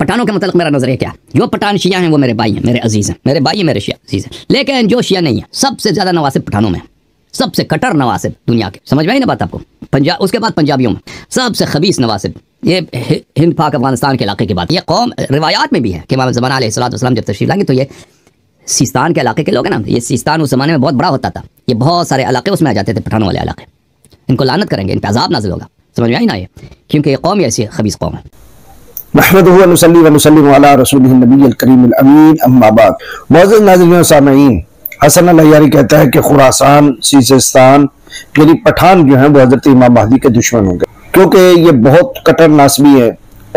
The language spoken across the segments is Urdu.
پٹھانوں کے متعلق میرا نظریہ کیا ہے؟ جو پٹھان شیعہ ہیں وہ میرے بھائی ہیں، میرے عزیز ہیں، میرے بھائی ہیں، میرے شیعہ عزیز ہیں، لیکن جو شیعہ نہیں ہیں سب سے زیادہ نواسب پٹھانوں میں، سب سے کٹر نواسب دنیا کے، سمجھ میں آئی نا بات آپ کو؟ اس کے بعد پنجابیوں میں سب سے خبیث نواسب، یہ ہند پاک افغانستان کے علاقے کی بات، یہ قوم روایات میں بھی ہے کہ امام زمان علیہ السلام جب تشریف لائیں گے تو یہ سیستان کے علاقے کے لوگ ہیں نا، یہ سیستان اس زمانے میں بہت بڑا ہوتا تھا، یہ بہت سارے علاقے اس میں آ جاتے تھے پٹھانوں والے علاقے، ان کو لعنت کریں گے، ان پہ عذاب نازل ہوگا، سمجھ میں آئی نا؟ یہ کیونکہ یہ قوم ایسی خبیث قوم ہے۔ نحمدہ و نصلی و نسلم علی رسولہ النبی الکریم الامین، اما بعد۔ معزز ناظرین و سامعین، حسن الحیاری کہتا ہے کہ خراسان، سیستان یعنی پٹھان جو ہیں وہ حضرت امام مہدی کے دشمن ہوں گے، کیونکہ یہ بہت کٹر ناسبی ہے،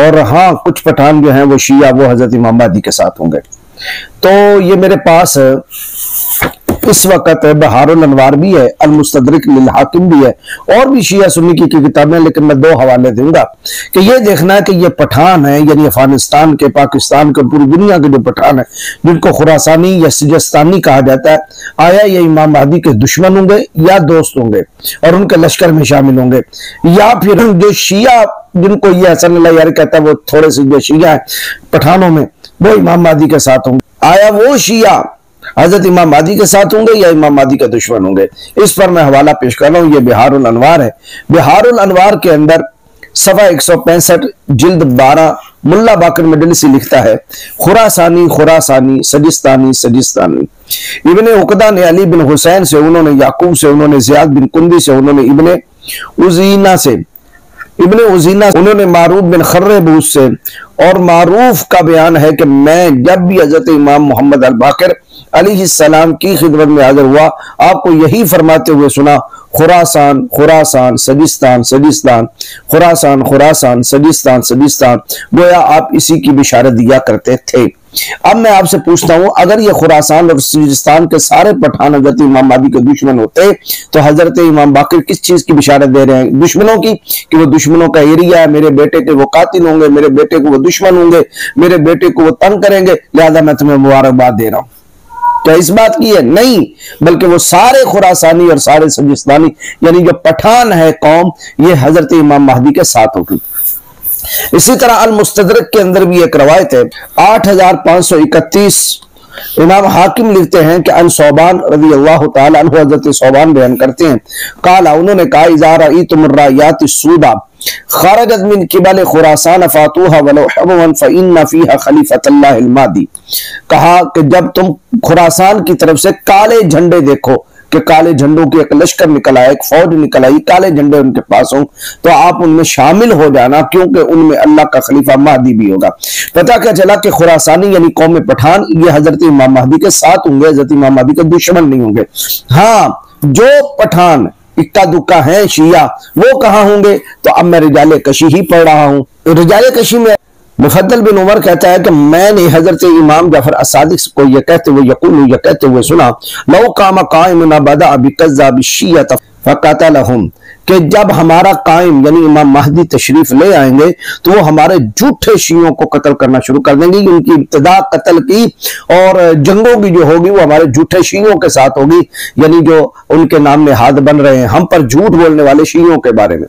اور ہاں کچھ پٹھان جو ہیں وہ شیعہ وہ حضرت امام مہدی کے ساتھ ہوں گے۔ تو یہ میرے پاس اس وقت بہار الانوار بھی ہے، المستدرک للحاکم بھی ہے، اور بھی شیعہ سنی کی کتابیں، لیکن میں دو حوالے دوں گا کہ یہ دیکھنا ہے کہ یہ پٹھان ہیں، یعنی افغانستان کے، پاکستان کے، پوری دنیا کے جو پٹھان ہیں جن کو خراسانی یا سجستانی کہا جاتا ہے، آیا یہ امام مہدی کے دشمن ہوں گے یا دوست ہوں گے اور ان کے لشکر میں شامل ہوں گے، یا پھر جو شیعہ جن کو یہ حسن اللہ یار کہتا ہے وہ تھوڑے سے جو شیعہ ہیں پٹھانوں میں وہ امام مہدی کے ساتھ ہوں گے، آیا وہ شیعہ حضرت امام مہدی کے ساتھ ہوں گے یا امام مہدی کے دشمن ہوں گے؟ اس پر میں حوالہ پیش کر رہا ہوں، یہ بہار الانوار ہے۔ بہار الانوار کے اندر صفحہ 165 جلد 12 ملا باقر مجلسی لکھتا ہے، خراسانی خراسانی، سجستانی سجستانی۔ ابن عقدہ نے علی بن حسین سے، انہوں نے یعقوب سے، انہوں نے زیاد بن کندی سے، انہوں نے ابن عزینہ سے، انہوں نے معروف بن خربوس سے، اور معروف کا بیان ہے کہ میں جب بھی حضرت امام محمد الباقر علیہ السلام کی خدمت میں حاضر ہوا، آپ کو یہی فرماتے ہوئے سنا، خراسان خراسان سجستان سجستان، خراسان خراسان سجستان سجستان، گویا آپ اسی کی بشارت دیا کرتے تھے۔ اب میں آپ سے پوچھتا ہوں، اگر یہ خراسان اور سجستان کے سارے پٹھان حضرت امام مہدی کے دشمن ہوتے تو حضرت امام باقر کس چیز کی بشارت دے رہے ہیں؟ دشمنوں کی، کہ وہ دشمنوں کا ایریا ہے، میرے بیٹے کے وہ قاتل ہوں گے، میرے بیٹے کو وہ دشمن ہوں گے، میرے بیٹے کو وہ تنگ کریں گے، لہذا میں تمہیں مبارکباد دے رہا ہوں۔ کیا اس بات کی ہے؟ نہیں، بلکہ وہ سارے خراسانی اور سارے سجستانی یعنی جو پٹھان ہے قوم، یہ حضرت امام مہدی کے ساتھ ہوگی۔ اسی طرح المستدرک کے اندر بھی ایک روایت ہے، 8531 امام حاکم لکھتے ہیں کہ ان صوبان رضی اللہ تعالی عنہ، حضرت صوبان بیان کرتے ہیں، قال انہوں نے کہا، اذا رأیتم الرایات السوداء خرجت من قبل خراسان فاتوها ولو حبوا فإن فيها خلیفۃ اللہ المہدی، کہا کہ جب تم خراسان کی طرف سے کالے جھنڈے دیکھو کہ کالے جھنڈوں کی ایک لشکر نکل آیا، ایک فوج نکل آئی، کالے جھنڈے ان کے پاس ہوں، تو آپ ان میں شامل ہو جانا، کیونکہ ان میں اللہ کا خلیفہ مہدی بھی ہوگا۔ پتہ کیا چلا کہ خراسانی یعنی قوم پٹھان یہ حضرت امام مہدی کے ساتھ ہوں گے، حضرت امام مہدی کے دشمن نہیں ہوں گے۔ ہاں جو پٹھان اکا دکا ہیں شیعہ، وہ کہاں ہوں گے؟ تو اب میں رجال کشی ہی پڑھ رہا ہوں۔ رجال کشی میں مفضل بن عمر کہتا ہے کہ میں نے حضرت امام جعفر الصادق کو یہ کہتے ہوئے سنا، لو قام قائم بدأ بکذاب الشیعۃ فقتلہم، کہ جب ہمارا قائم یعنی امام مہدی تشریف لے آئیں گے تو وہ ہمارے جھوٹے شیعوں کو قتل کرنا شروع کر دیں گے، ان کی ابتدا قتل کی اور جنگوں کی جو ہوگی وہ ہمارے جھوٹے شیعوں کے ساتھ ہوگی، یعنی جو ان کے نام نہاد بن رہے ہیں ہم پر جھوٹ بولنے والے شیعوں کے بارے میں۔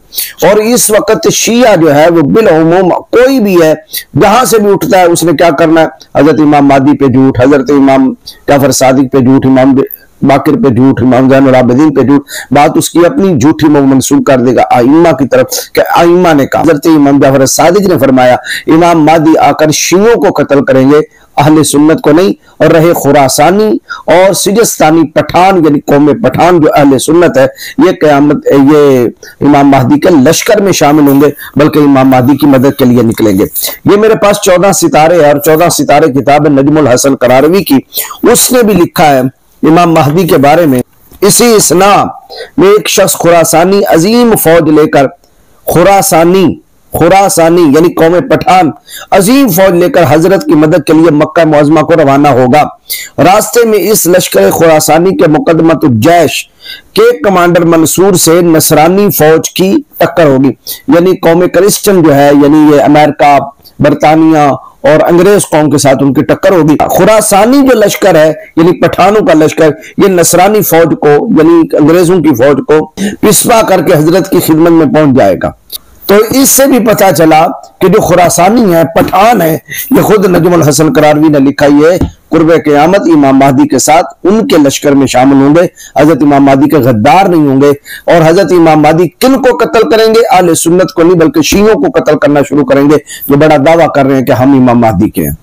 اور اس وقت شیعہ جو ہے وہ بالعموم کوئی بھی ہے جہاں سے بھی اٹھتا ہے اس نے کیا کرنا ہے؟ حضرت امام مہدی پہ جھوٹ، حضرت امام جعفر صادق پہ جھوٹ، امام باقر پہ جھوٹ، امام زین العابدین پہ جھوٹ، بات اس کی اپنی جھوٹی منسوب کر دے گا ائمہ کی طرف کہ ائمہ نے کہا۔ حضرت امام جعفر صادق نے فرمایا امام مہدی آ کر شیعوں کو قتل کریں گے، اہل سنت کو نہیں، اور رہے خراسانی اور سجستانی پٹھان یعنی قوم پٹھان جو اہل سنت ہے، یہ قیامت یہ امام مہدی کے لشکر میں شامل ہوں گے، بلکہ امام مہدی کی مدد کے لیے نکلیں گے۔ یہ میرے پاس 14 ستارے ہے، اور 14 ستارے کتاب ہے نجم الحسن قراروی کی، اس نے بھی لکھا ہے امام مہدی کے بارے میں، اسی اسنا میں ایک شخص خراسانی عظیم فوج لے کر خراسانی یعنی قوم پٹھان عظیم فوج لے کر حضرت کی مدد کے لیے مکہ معظمہ کو روانہ ہوگا۔ راستے میں اس لشکر خراسانی کے مقدمت الجیش کے کمانڈر منصور سے نصرانی فوج کی ٹکر ہوگی، یعنی قوم کرسچن جو ہے یعنی یہ امریکہ، برطانیہ اور انگریز قوم کے ساتھ ان کی ٹکر ہوگی۔ خراسانی جو لشکر ہے یعنی پٹھانوں کا لشکر، یہ نصرانی فوج کو یعنی انگریزوں کی فوج کو پسپا کر کے حضرت کی خدمت میں پہنچ جائے گا۔ تو اس سے بھی پتہ چلا کہ جو خراسانی ہے، پٹھان ہے، یہ خود نجم الحسن قراروی نے لکھا ہی ہے، قرب قیامت امام مہدی کے ساتھ ان کے لشکر میں شامل ہوں گے، حضرت امام مہدی کے غدار نہیں ہوں گے، اور حضرت امام مہدی کن کو قتل کریں گے؟ اہل سنت کو نہیں بلکہ شیعوں کو قتل کرنا شروع کریں گے، جو بڑا دعویٰ کر رہے ہیں کہ ہم امام مہدی کے ہیں۔